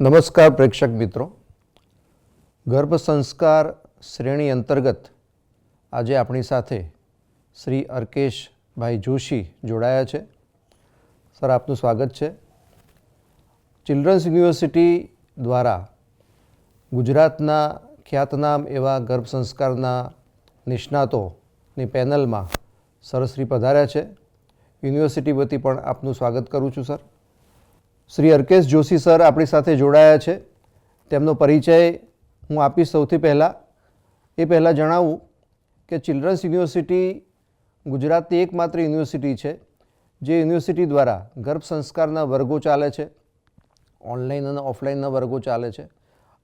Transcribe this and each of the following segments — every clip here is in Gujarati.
નમસ્કાર પ્રેક્ષક મિત્રો, ગર્ભ સંસ્કાર શ્રેણી અંતર્ગત આજે આપણી સાથે શ્રી અર્કેશભાઈ જોશી જોડાયા છે. સર, આપનું સ્વાગત છે. ચિલ્ડ્રન્સ યુનિવર્સિટી દ્વારા ગુજરાતના ખ્યાતનામ એવા ગર્ભ સંસ્કારના નિષ્ણાતોની પેનલમાં સરશ્રી પધાર્યા છે. યુનિવર્સિટી વતી પણ આપનું સ્વાગત કરું છું. સર, શ્રી અર્કેશ જોશી સર આપણી સાથે જોડાયા છે. તેમનો પરિચય હું આપીશ. સૌથી પહેલાં જણાવું કે ચિલ્ડ્રન્સ યુનિવર્સિટી ગુજરાતની એકમાત્ર યુનિવર્સિટી છે જે યુનિવર્સિટી દ્વારા ગર્ભ સંસ્કારના વર્ગો ચાલે છે, ઓનલાઈન અને ઓફલાઈનના વર્ગો ચાલે છે,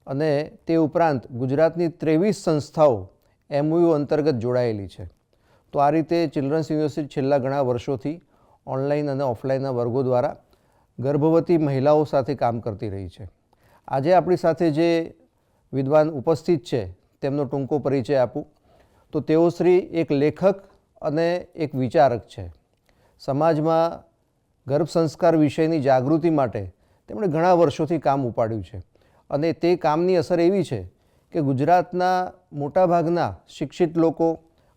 અને તે ઉપરાંત ગુજરાતની 23 સંસ્થાઓ MOU અંતર્ગત જોડાયેલી છે. તો આ રીતે ચિલ્ડ્રન્સ યુનિવર્સિટી છેલ્લા ઘણા વર્ષોથી ઓનલાઈન અને ઓફલાઈનના વર્ગો દ્વારા ગર્ભવતી મહિલાઓ સાથે કામ કરતી રહી છે. આજે આપણી સાથે જે વિદ્વાન ઉપસ્થિત છે તેમનો ટૂંકો પરિચય આપું તો તેઓ શ્રી એક લેખક અને એક વિચારક છે. સમાજમાં ગર્ભ સંસ્કાર વિષયની જાગૃતિ માટે તેમણે ઘણા વર્ષોથી કામ ઉપાડ્યું છે, અને તે કામની અસર એવી છે કે ગુજરાતના મોટાભાગના શિક્ષિત લોકો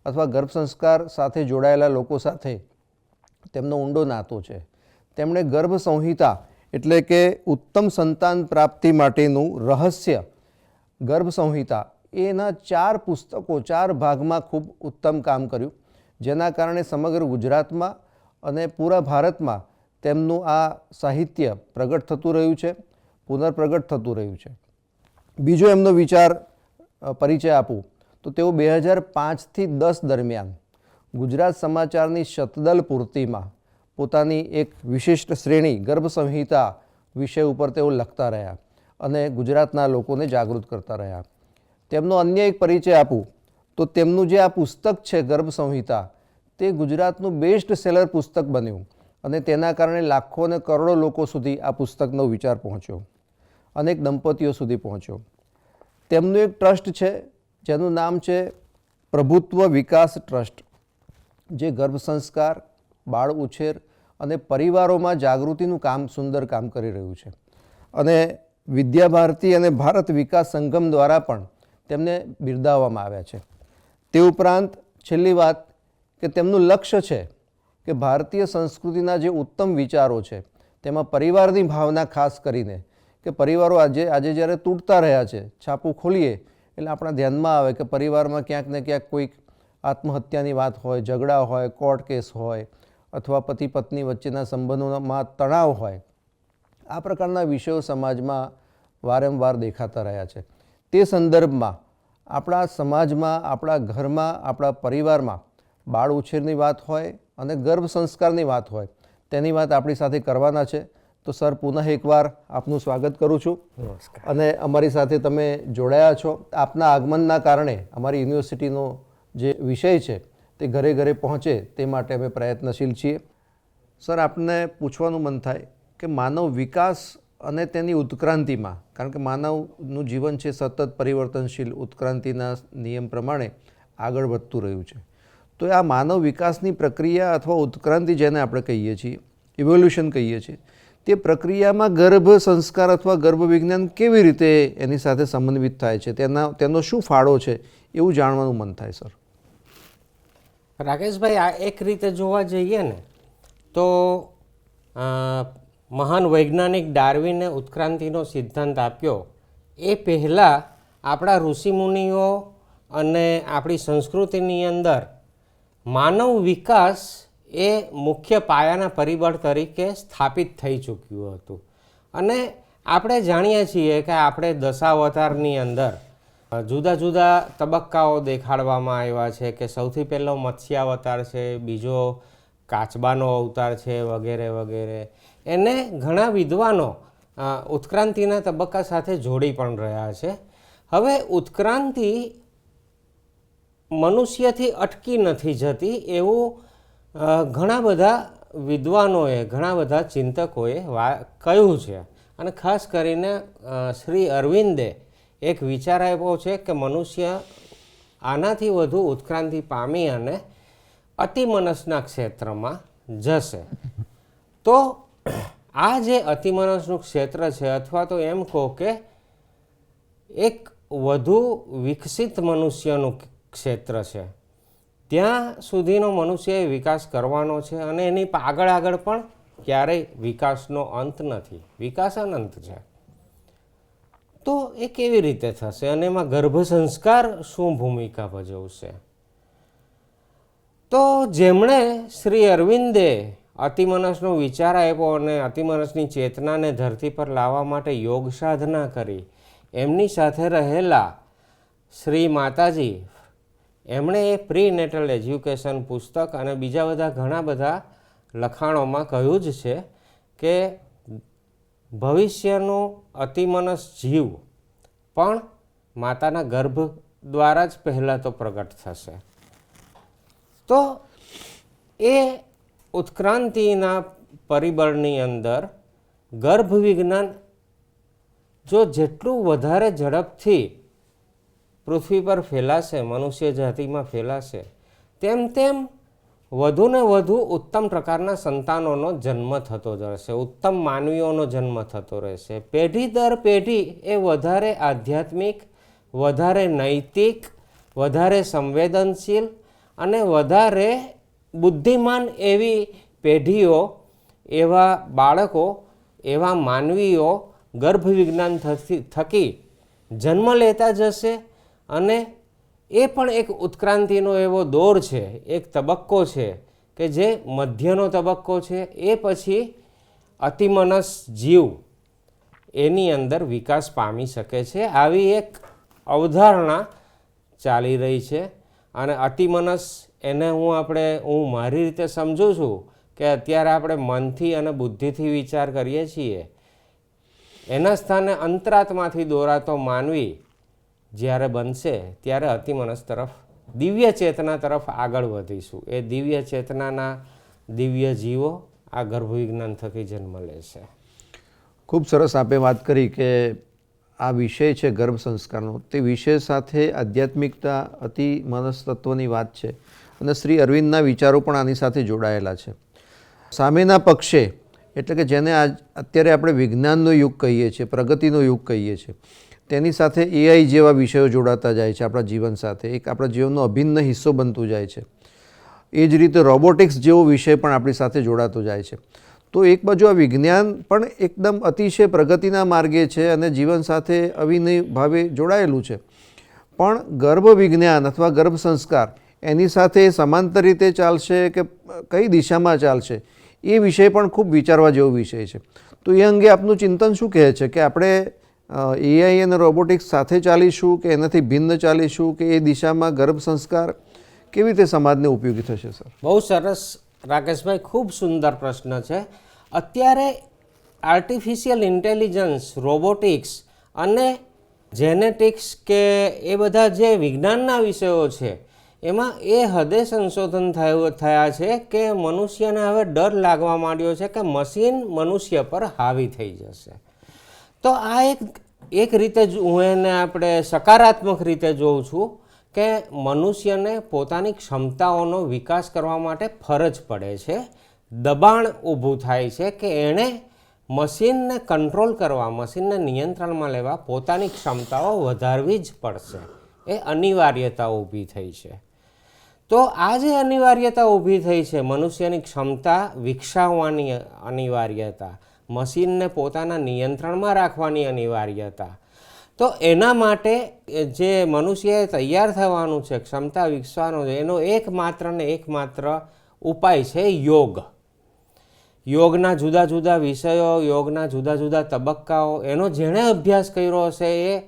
અથવા ગર્ભ સંસ્કાર સાથે જોડાયેલા લોકો સાથે તેમનો ઊંડો નાતો છે. તેમણે ગર્ભ સંહિતા એટલે કે ઉત્તમ સંતાન પ્રાપ્તિ માટેનું રહસ્ય ગર્ભ સંહિતા એના 4 પુસ્તકો 4 ભાગમાં ખૂબ ઉત્તમ કામ કર્યું, જેના કારણે સમગ્ર ગુજરાતમાં અને પૂરા ભારતમાં તેમનું આ સાહિત્ય પ્રગટ થતું રહ્યું છે, પુનર્પ્રગટ થતું રહ્યું છે. બીજો એમનો વિચાર પરિચય આપું તો તેઓ 2005થી 10 દરમિયાન ગુજરાત સમાચારની શતદલ પૂર્તિમાં પોતાની એક વિશિષ્ટ શ્રેણી ગર્ભ સંહિતા વિષય ઉપર તેઓ લખતા રહ્યા અને ગુજરાતના લોકોને જાગૃત કરતા રહ્યા. તેમનો અન્ય એક પરિચય આપું તો તેમનું જે આ પુસ્તક છે ગર્ભ સંહિતા, તે ગુજરાતનું બેસ્ટ સેલર પુસ્તક બન્યું, અને તેના કારણે લાખો અને કરોડો લોકો સુધી આ પુસ્તકનો વિચાર પહોંચ્યો, અનેક દંપતીઓ સુધી પહોંચ્યો. તેમનું એક ટ્રસ્ટ છે જેનું નામ છે પ્રભુત્વ વિકાસ ટ્રસ્ટ, જે ગર્ભ સંસ્કાર, બાળ ઉછેર અને પરિવારોમાં જાગૃતિનું સુંદર કામ કરી રહ્યું છે. અને વિદ્યા ભારતી અને ભારત વિકાસ સંગમ દ્વારા પણ તેમને બિરદાવવામાં આવ્યા છે. તે ઉપરાંત છેલ્લી વાત કે તેમનું લક્ષ્ય છે કે ભારતીય સંસ્કૃતિના જે ઉત્તમ વિચારો છે તેમાં પરિવારની ભાવના, ખાસ કરીને કે પરિવારો આજે જ્યારે તૂટતા રહ્યા છે, છાપું ખોલીએ એટલે આપણા ધ્યાનમાં આવે કે પરિવારમાં ક્યાંક ને ક્યાંક કોઈક આત્મહત્યાની વાત હોય, ઝઘડા હોય, કોર્ટ કેસ હોય, અથવા પતિ પત્ની વચ્ચેના સંબંધોમાં તણાવ હોય. આ પ્રકારના વિષયો સમાજમાં વારંવાર દેખાતા રહ્યા છે. તે સંદર્ભમાં આપણા સમાજમાં, આપણા ઘરમાં, આપણા પરિવારમાં બાળ ઉછેરની વાત હોય અને ગર્ભ સંસ્કારની વાત હોય, તેની વાત આપણી સાથે કરવાના છે. તો સર, પુનઃ એકવાર આપનું સ્વાગત કરું છું. અને અમારી સાથે તમે જોડાયા છો. આપના આગમનના કારણે અમારી યુનિવર્સિટીનો જે વિષય છે તે ઘરે ઘરે પહોંચે તે માટે અમે પ્રયત્નશીલ છીએ. સર, આપને પૂછવાનું મન થાય કે માનવ વિકાસ અને તેની ઉત્ક્રાંતિમાં, કારણ કે માનવનું જીવન છે સતત પરિવર્તનશીલ, ઉત્ક્રાંતિના નિયમ પ્રમાણે આગળ વધતું રહ્યું છે. તો આ માનવ વિકાસની પ્રક્રિયા અથવા ઉત્ક્રાંતિ, જેને આપણે કહીએ છીએ, ઇવોલ્યુશન કહીએ છીએ, તે પ્રક્રિયામાં ગર્ભ સંસ્કાર અથવા ગર્ભ વિજ્ઞાન કેવી રીતે એની સાથે સમન્વિત થાય છે, તેનો શું ફાળો છે, એવું જાણવાનું મન થાય. સર રાકેશભાઈ, આ એક રીતે જોવા જઈએ ને તો મહાન વૈજ્ઞાનિક ડાર્વિને ઉત્ક્રાંતિનો સિદ્ધાંત આપ્યો એ પહેલાં આપણા ઋષિમુનિઓ અને આપણી સંસ્કૃતિની અંદર માનવ વિકાસ એ મુખ્ય પાયાના પરિબળ તરીકે સ્થાપિત થઈ ચૂક્યું હતું. અને આપણે જાણીએ છીએ કે આપણે દશાવતારની અંદર જુદા જુદા તબક્કાઓ દેખાડવામાં આવ્યા છે કે સૌથી પહેલો મત્સ્યાવતાર છે, બીજો કાચબાનો અવતાર છે, વગેરે વગેરે. એને ઘણા વિદ્વાનો ઉત્ક્રાંતિના તબક્કા સાથે જોડી પણ રહ્યા છે. હવે ઉત્ક્રાંતિ મનુષ્યથી અટકી નથી જતી એવું ઘણા બધા વિદ્વાનોએ, ઘણા બધા ચિંતકોએ કહ્યું છે. અને ખાસ કરીને શ્રી અરવિંદે એક વિચાર આપ્યો છે કે મનુષ્ય આનાથી વધુ ઉત્ક્રાંતિ પામી અને અતિમનસના ક્ષેત્રમાં જશે. તો આ જે અતિમનસનું ક્ષેત્ર છે, અથવા તો એમ કહો કે એક વધુ વિકસિત મનુષ્યનું ક્ષેત્ર છે, ત્યાં સુધીનો મનુષ્યએ વિકાસ કરવાનો છે અને એની આગળ પણ ક્યારેય વિકાસનો અંત નથી, વિકાસ અનંત છે. તો એ કેવી રીતે થશે અને એમાં ગર્ભ સંસ્કાર શું ભૂમિકા ભજવશે? તો જેમણે શ્રી અરવિંદે અતિમનસનો વિચાર આપ્યો અને અતિમનસની ચેતનાને ધરતી પર લાવવા માટે યોગ સાધના કરી, એમની સાથે રહેલા શ્રી માતાજી, એમણે એ પ્રી નેટલ એજ્યુકેશન પુસ્તક અને બીજા બધા ઘણા બધા લખાણોમાં કહ્યું જ છે કે ભવિષ્યનો અતિમનસ જીવ પણ માતાના ગર્ભ દ્વારા જ પહેલાં તો પ્રગટ થશે. તો એ ઉત્ક્રાંતિના પરિબળની અંદર ગર્ભ વિજ્ઞાન જો જેટલું વધારે ઝડપથી પૃથ્વી પર ફેલાશે, મનુષ્ય જાતિમાં ફેલાશે, તેમ તેમ વધુને વધુ ઉત્તમ પ્રકારના સંતાનોનો જન્મ થતો રહેશે, ઉત્તમ માનવીઓનો જન્મ થતો રહેશે. પેઢી દર પેઢી એ વધારે આધ્યાત્મિક, વધારે નૈતિક, વધારે સંવેદનશીલ અને વધારે બુદ્ધિમાન એવી પેઢીઓ, એવા બાળકો, એવા માનવીઓ ગર્ભ વિજ્ઞાન થકી જન્મ લેતા જશે. અને એ પણ એક ઉત્ક્રાંતિનો એવો દોર છે, એક તબક્કો છે કે જે મધ્યનો તબક્કો છે. એ પછી અતિમનસ જીવ એની અંદર વિકાસ પામી શકે છે, આવી એક અવધારણા ચાલી રહી છે. અને અતિમનસ એને હું મારી રીતે સમજું છું કે અત્યારે આપણે મનથી અને બુદ્ધિથી વિચાર કરીએ છીએ, એના સ્થાને અંતરાત્માથી દોરાતો માનવી જ્યારે બનશે ત્યારે અતિમનસ તરફ, દિવ્ય ચેતના તરફ આગળ વધીશું. એ દિવ્ય ચેતનાના દિવ્ય જીવો આ ગર્ભ વિજ્ઞાન થકી જન્મ લેશે. ખૂબ સરસ આપે વાત કરી કે આ વિષય છે ગર્ભ સંસ્કારનો, તે વિષય સાથે આધ્યાત્મિકતા, અતિ મનસ તત્વની વાત છે અને શ્રી અરવિંદના વિચારો પણ આની સાથે જોડાયેલા છે. સામેના પક્ષે એટલે કે જેને અત્યારે આપણે વિજ્ઞાનનો યુગ કહીએ છીએ, પ્રગતિનો યુગ કહીએ છીએ, તેની સાથે એઆઈ જેવા વિષયો જોડાતા જાય છે આપણા જીવન સાથે, એક આપણા જીવનનો અભિન્ન હિસ્સો બનતું જાય છે. એ જ રીતે રોબોટિક્સ જેવો વિષય પણ આપણી સાથે જોડાતો જાય છે. તો એક બાજુ આ વિજ્ઞાન પણ એકદમ અતિશય પ્રગતિના માર્ગે છે અને જીવન સાથે અવિનય ભાવે જોડાયેલું છે, પણ ગર્ભ વિજ્ઞાન અથવા ગર્ભ સંસ્કાર એની સાથે સમાંતર રીતે ચાલશે કે કઈ દિશામાં ચાલશે, એ વિષય પણ ખૂબ વિચારવા જેવો વિષય છે. તો એ અંગે આપનું ચિંતન શું કહે છે કે આપણે એઆઈ અને રોબોટિક્સ સાથે ચાલીશું કે એનાથી ભિન્ન ચાલીશું, કે એ દિશામાં ગર્ભ સંસ્કાર કેવી રીતે સમાજને ઉપયોગી થશે? સર, બહુ સરસ રાકેશભાઈ, ખૂબ સુંદર પ્રશ્ન છે. અત્યારે આર્ટિફિશિયલ ઇન્ટેલિજન્સ, રોબોટિક્સ અને જેનેટિક્સ કે એ બધા જે વિજ્ઞાનના વિષયો છે, એમાં એ હદે સંશોધન થયા છે કે મનુષ્યને હવે ડર લાગવા માંડ્યો છે કે મશીન મનુષ્ય પર હાવી થઈ જશે. તો આ એક રીતે હું એને આપણે સકારાત્મક રીતે જોઉં છું કે મનુષ્યને પોતાની ક્ષમતાઓનો વિકાસ કરવા માટે ફરજ પડે છે, દબાણ ઊભું થાય છે કે એણે મશીનને કંટ્રોલ કરવા, મશીનને નિયંત્રણમાં લેવા પોતાની ક્ષમતાઓ વધારવી જ પડશે. એ અનિવાર્યતા ઊભી થઈ છે. તો આ જે અનિવાર્યતા ઊભી થઈ છે, મનુષ્યની ક્ષમતા વિકસાવવાની અનિવાર્યતા, મશીનને પોતાના નિયંત્રણમાં રાખવાની અનિવાર્યતા, તો એના માટે જે મનુષ્યએ તૈયાર થવાનું છે, ક્ષમતા વિકસાવવાનો છે, એનો એકમાત્ર ઉપાય છે યોગ. યોગના જુદા જુદા વિષયો, યોગના જુદા જુદા તબક્કાઓ, એનો જેણે અભ્યાસ કર્યો હશે એ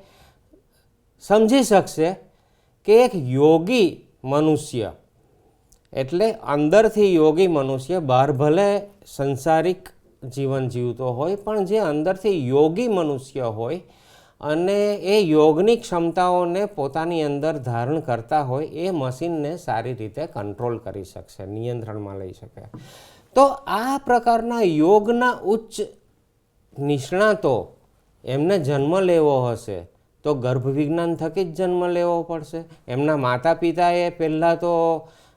સમજી શકશે કે એક યોગી મનુષ્ય એટલે અંદરથી યોગી મનુષ્ય, બહાર ભલે સંસારિક જીવન જીવતો હોય, પણ જે અંદરથી યોગી મનુષ્ય હોય અને એ યોગની ક્ષમતાઓને પોતાની અંદર ધારણ કરતા હોય, એ મશીનને સારી રીતે કંટ્રોલ કરી શકશે, નિયંત્રણમાં લઈ શકે. તો આ પ્રકારના યોગના ઉચ્ચ નિષ્ણાતો એમને જન્મ લેવો હશે તો ગર્ભ વિજ્ઞાન થકી જ જન્મ લેવો પડશે. એમના માતા પિતાએ પહેલાં તો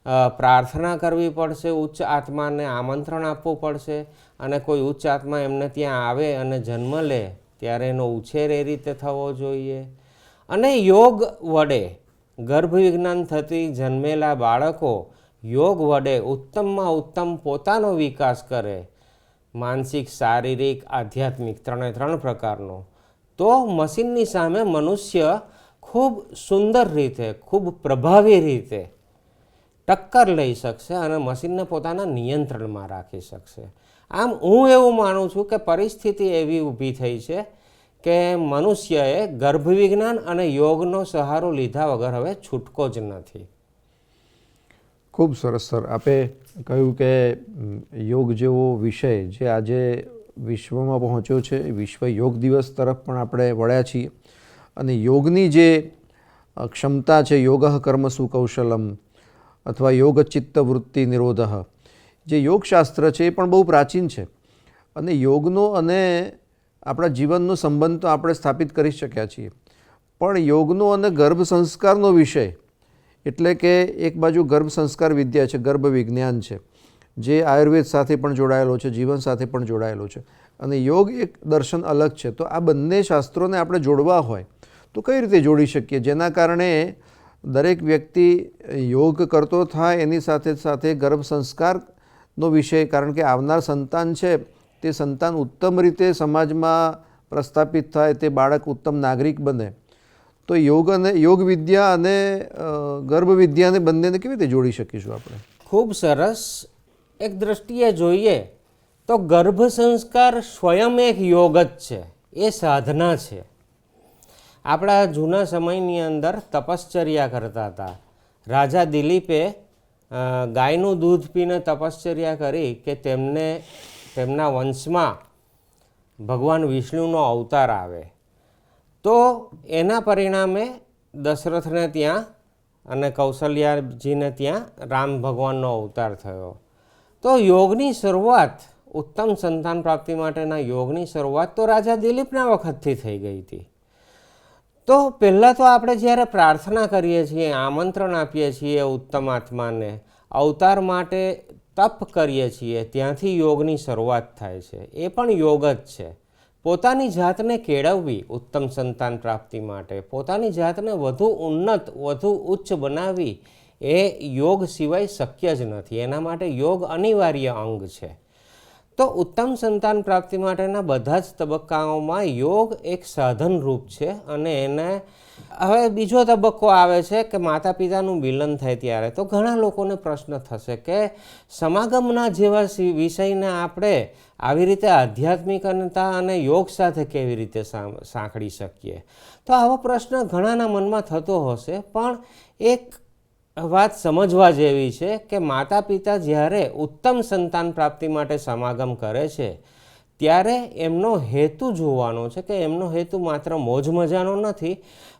પ્રાર્થના કરવી પડશે, ઉચ્ચ આત્માને આમંત્રણ આપવું પડશે, અને કોઈ ઉચ્ચ આત્મા એમને ત્યાં આવે અને જન્મ લે ત્યારે એનો ઉછેર એ રીતે થવો જોઈએ. અને યોગ વડે ગર્ભ વિજ્ઞાન થતી જન્મેલા બાળકો યોગ વડે ઉત્તમમાં ઉત્તમ પોતાનો વિકાસ કરે, માનસિક, શારીરિક, આધ્યાત્મિક, 3 પ્રકારનો, તો મશીનની સામે મનુષ્ય ખૂબ સુંદર રીતે, ખૂબ પ્રભાવી રીતે ટક્કર લઈ શકશે અને મશીનને પોતાના નિયંત્રણમાં રાખી શકશે. આમ હું એવું માનું છું કે પરિસ્થિતિ એવી ઊભી થઈ છે કે મનુષ્યએ ગર્ભ વિજ્ઞાન અને યોગનો સહારો લીધા વગર હવે છૂટકો જ નથી. ખૂબ સરસ સર, આપે કહ્યું કે યોગ જેવો વિષય જે આજે વિશ્વમાં પહોંચ્યો છે, વિશ્વ યોગ દિવસ તરફ પણ આપણે વળ્યા છીએ, અને યોગની જે ક્ષમતા છે, યોગઃ કર્મસુ કૌશલમ અથવા યોગ ચિત્ત વૃત્તિ નિરોધઃ, જે યોગશાસ્ત્ર છે એ પણ બહુ પ્રાચીન છે, અને યોગનો અને આપણા જીવનનો સંબંધ તો આપણે સ્થાપિત કરી શક્યા છીએ, પણ યોગનો અને ગર્ભ સંસ્કારનો વિષય, એટલે કે એક બાજુ ગર્ભ સંસ્કાર વિદ્યા છે, ગર્ભ વિજ્ઞાન છે, જે આયુર્વેદ સાથે પણ જોડાયેલો છે, જીવન સાથે પણ જોડાયેલો છે, અને યોગ એક દર્શન અલગ છે. તો આ બંને શાસ્ત્રોને આપણે જોડવા હોય તો કઈ રીતે જોડી શકીએ, જેના કારણે દરેક વ્યક્તિ યોગ કરતો થાય, એની સાથે સાથે ગર્ભ સંસ્કારનો વિષય, કારણ કે આવનાર સંતાન છે તે સંતાન ઉત્તમ રીતે સમાજમાં પ્રસ્થાપિત થાય, તે બાળક ઉત્તમ નાગરિક બને. તો યોગ વિદ્યા અને ગર્ભ વિદ્યાને બંનેને કેવી રીતે જોડી શકીશું આપણે? ખૂબ સરસ. એક દ્રષ્ટિએ જોઈએ તો ગર્ભ સંસ્કાર સ્વયં એક યોગ જ છે, એ સાધના છે. આપણા જૂના સમયની અંદર તપશ્ચર્યા કરતા હતા. રાજા દિલીપે ગાયનું દૂધ પીને તપશ્ચર્યા કરી કે તેમના વંશમાં ભગવાન વિષ્ણુનો અવતાર આવે. તો એના પરિણામે દશરથને ત્યાં અને કૌશલ્યાજીને ત્યાં રામ ભગવાનનો અવતાર થયો. તો યોગની શરૂઆત, ઉત્તમ સંતાન પ્રાપ્તિ માટેના યોગની શરૂઆત તો રાજા દિલીપના વખતથી થઈ ગઈ હતી. તો પહેલાં તો આપણે જ્યારે પ્રાર્થના કરીએ છીએ, આમંત્રણ આપીએ છીએ ઉત્તમ આત્માને, અવતાર માટે તપ કરીએ છીએ, ત્યાંથી યોગની શરૂઆત થાય છે. એ પણ યોગ જ છે. પોતાની જાતને કેળવવી ઉત્તમ સંતાન પ્રાપ્તિ માટે, પોતાની જાતને વધુ ઉન્નત, વધુ ઉચ્ચ બનાવવી, એ યોગ સિવાય શક્ય જ નથી. એના માટે યોગ અનિવાર્ય અંગ છે. તો ઉત્તમ સંતાન પ્રાપ્તિ માટેના બધા જ તબક્કાઓમાં યોગ એક સાધન રૂપ છે. અને એને હવે બીજો તબક્કો આવે છે કે માતા પિતાનું મિલન થાય ત્યારે તો ઘણા લોકોને પ્રશ્ન થશે કે સમાગમના જેવા વિષયને આપણે આવી રીતે આધ્યાત્મિકતા અને યોગ સાથે કેવી રીતે સાંકળી શકીએ. તો આવો પ્રશ્ન ઘણાના મનમાં થતો હશે, પણ એક વાત સમજવા જેવી છે કે માતા પિતા જ્યારે ઉત્તમ સંતાન પ્રાપ્તિ માટે સમાગમ કરે છે ત્યારે એમનો હેતુ જોવાનો છે કે એમનો હેતુ માત્ર મોજ મજાનો નથી,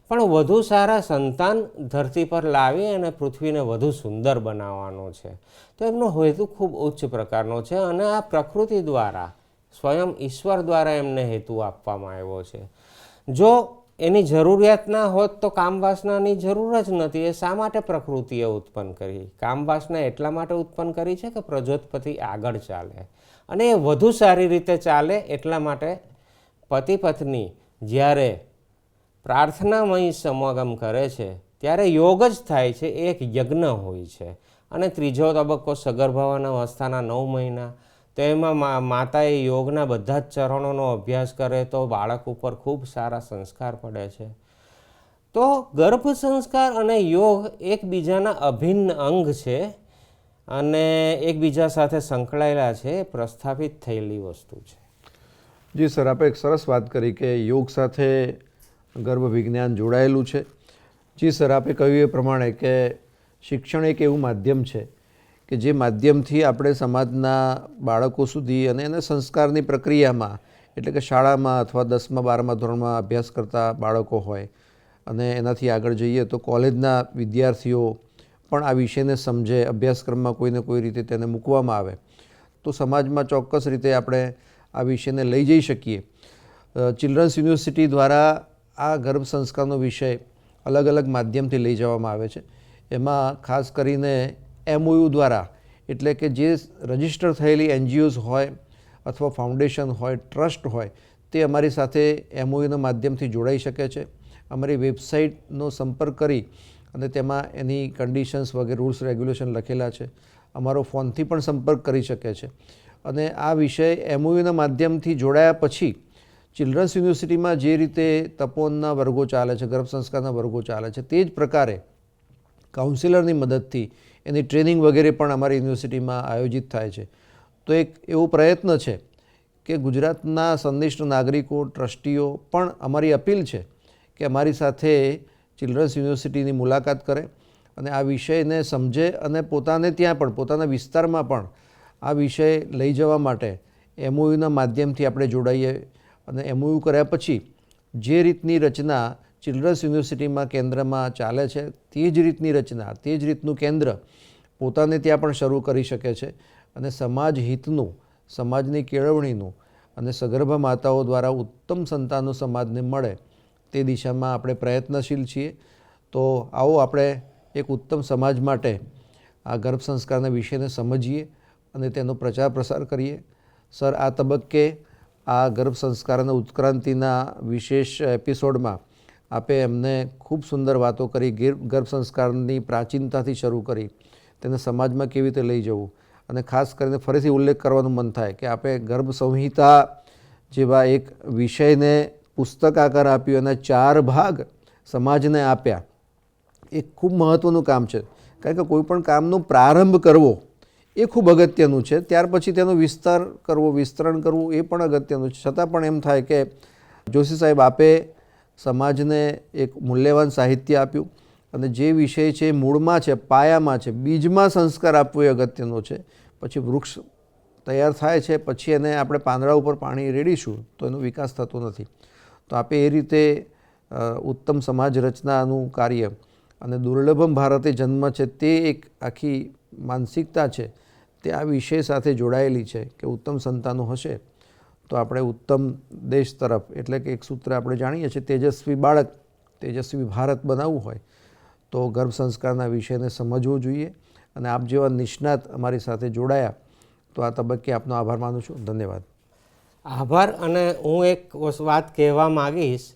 પણ વધુ સારા સંતાન ધરતી પર લાવી અને પૃથ્વીને વધુ સુંદર બનાવવાનો છે. તો એમનો હેતુ ખૂબ ઉચ્ચ પ્રકારનો છે, અને આ પ્રકૃતિ દ્વારા, સ્વયં ઈશ્વર દ્વારા એમને હેતુ આપવામાં આવ્યો છે. જો એની જરૂરિયાત ના હોત તો કામવાસનાની જરૂર જ નથી. એ શા માટે પ્રકૃતિએ ઉત્પન્ન કરી? કામવાસના એટલા માટે ઉત્પન્ન કરી છે કે પ્રજોત્પત્તિ આગળ ચાલે, અને એ વધુ સારી રીતે ચાલે. એટલા માટે પતિ પત્ની જ્યારે પ્રાર્થનામય સમાગમ કરે છે ત્યારે યોગ જ થાય છે, એ એક યજ્ઞ હોય છે. અને ત્રીજો તબક્કો સગર્ભાવના અવસ્થાના 9 મહિના, તો એમાં માતાએ યોગના બધા જ ચરણોનો અભ્યાસ કરે તો બાળક ઉપર ખૂબ સારા સંસ્કાર પડે છે. તો ગર્ભ સંસ્કાર અને યોગ એકબીજાના અભિન્ન અંગ છે અને એકબીજા સાથે સંકળાયેલા છે, પ્રસ્થાપિત થયેલી વસ્તુ છે. જી સર, આપણે એક સરસ વાત કરી કે યોગ સાથે ગર્ભ વિજ્ઞાન જોડાયેલું છે. જી સર, આપે કહ્યું એ પ્રમાણે કે શિક્ષણ એક એવું માધ્યમ છે કે જે માધ્યમથી આપણે સમાજના બાળકો સુધી અને એના સંસ્કારની પ્રક્રિયામાં, એટલે કે શાળામાં અથવા 10મા 12મા ધોરણમાં અભ્યાસ કરતા બાળકો હોય, અને એનાથી આગળ જઈએ તો કોલેજના વિદ્યાર્થીઓ પણ આ વિષયને સમજે, અભ્યાસક્રમમાં કોઈને કોઈ રીતે તેને મૂકવામાં આવે તો સમાજમાં ચોક્કસ રીતે આપણે આ વિષયને લઈ જઈ શકીએ. ચિલ્ડ્રન્સ યુનિવર્સિટી દ્વારા આ ગર્ભ સંસ્કારનો વિષય અલગ અલગ માધ્યમથી લઈ જવામાં આવે છે. એમાં ખાસ કરીને MOU દ્વારા, એટલે કે જે રજિસ્ટર થયેલી NGOs હોય અથવા ફાઉન્ડેશન હોય, ટ્રસ્ટ હોય, તે અમારી સાથે MOUના માધ્યમથી જોડાઈ શકે છે. અમારી વેબસાઇટનો સંપર્ક કરી અને તેમાં એની કન્ડિશન્સ વગેરે રૂલ્સ રેગ્યુલેશન લખેલા છે. અમારો ફોનથી પણ સંપર્ક કરી શકે છે. અને આ વિષય MOUના માધ્યમથી જોડાયા પછી ચિલ્ડ્રન્સ યુનિવર્સિટીમાં જે રીતે તપોવનના વર્ગો ચાલે છે, ગર્ભ સંસ્કારના વર્ગો ચાલે છે, તે જ પ્રકારે કાઉન્સિલરની મદદથી એની ટ્રેનિંગ વગેરે પણ અમારી યુનિવર્સિટીમાં આયોજિત થાય છે. તો એક એવો પ્રયત્ન છે કે ગુજરાતના સંનિષ્ઠ નાગરિકો, ટ્રસ્ટીઓ પણ અમારી અપીલ છે કે અમારી સાથે ચિલ્ડ્રન્સ યુનિવર્સિટીની મુલાકાત કરે અને આ વિષયને સમજે અને પોતાને ત્યાં પણ, પોતાના વિસ્તારમાં પણ આ વિષય લઈ જવા માટે MOUના માધ્યમથી આપણે જોડાઈએ. અને MOU કર્યા પછી જે રીતની રચના ચિલ્ડ્રન્સ યુનિવર્સિટીમાં કેન્દ્રમાં ચાલે છે, તે જ રીતની રચના, તે જ રીતનું કેન્દ્ર પોતાને ત્યાં પણ શરૂ કરી શકે છે. અને સમાજ હિતનું, સમાજની કેળવણીનું અને સગર્ભા માતાઓ દ્વારા ઉત્તમ સંતાનો સમાજને મળે તે દિશામાં આપણે પ્રયત્નશીલ છીએ. તો આવો આપણે એક ઉત્તમ સમાજ માટે આ ગર્ભ સંસ્કારના વિષયને સમજીએ અને તેનો પ્રચાર પ્રસાર કરીએ. સર, આ તબક્કે આ ગર્ભ સંસ્કાર અને ઉત્ક્રાંતિના વિશેષ એપિસોડમાં આપે એમને ખૂબ સુંદર વાતો કરી. ગર્ભ સંસ્કારની પ્રાચીનતાથી શરૂ કરી, તેને સમાજમાં કેવી રીતે લઈ જવું, અને ખાસ કરીને ફરીથી ઉલ્લેખ કરવાનું મન થાય કે આપણે ગર્ભ સંહિતા જેવા એક વિષયને પુસ્તક આકાર આપ્યો, એના 4 ભાગ સમાજને આપ્યા. એ ખૂબ મહત્ત્વનું કામ છે. કારણ કે કોઈ પણ કામનો પ્રારંભ કરવો એ ખૂબ અગત્યનું છે, ત્યાર પછી તેનો વિસ્તાર કરવો, વિસ્તરણ કરવું એ પણ અગત્યનું છે. છતાં પણ એમ થાય કે જોશી સાહેબ, આપે સમાજને એક મૂલ્યવાન સાહિત્ય આપ્યું અને જે વિષય છે એ મૂળમાં છે, પાયામાં છે, બીજમાં સંસ્કાર આપવું એ અગત્યનો છે. પછી વૃક્ષ તૈયાર થાય છે, પછી એને આપણે પાંદડા ઉપર પાણી રેડીશું તો એનો વિકાસ થતો નથી. તો આપે એ રીતે ઉત્તમ સમાજ રચનાનું કાર્ય અને દુર્લભમ ભારતે જન્મ છે, તે એક આખી માનસિકતા છે, તે આ વિષય સાથે જોડાયેલી છે કે ઉત્તમ સંતાનો હશે તો આપણે ઉત્તમ દેશ તરફ, એટલે કે એક સૂત્ર આપણે જાણીએ છીએ, તેજસ્વી બાળક, તેજસ્વી ભારત બનાવવું હોય તો ગર્ભ સંસ્કારના વિષયને સમજવો જોઈએ. અને આપ જેવા નિષ્ણાત અમારી સાથે જોડાયા તો આ તબક્કે આપનો આભાર માનું છું. ધન્યવાદ. આભાર. અને હું એક વાત કહેવા માગીશ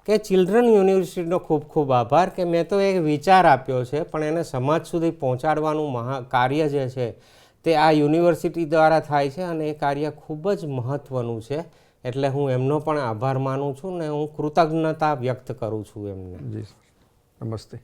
કે ચિલ્ડ્રન યુનિવર્સિટીનો ખૂબ ખૂબ આભાર કે મેં તો એક વિચાર આપ્યો છે, પણ એને સમાજ સુધી પહોંચાડવાનું કાર્ય જે છે તે આ યુનિવર્સિટી દ્વારા થાય છે અને એ કાર્ય ખૂબ જ મહત્ત્વનું છે. એટલે હું એમનો પણ આભાર માનું છું ને હું કૃતજ્ઞતા વ્યક્ત કરું છું એમને. જી સર, નમસ્તે.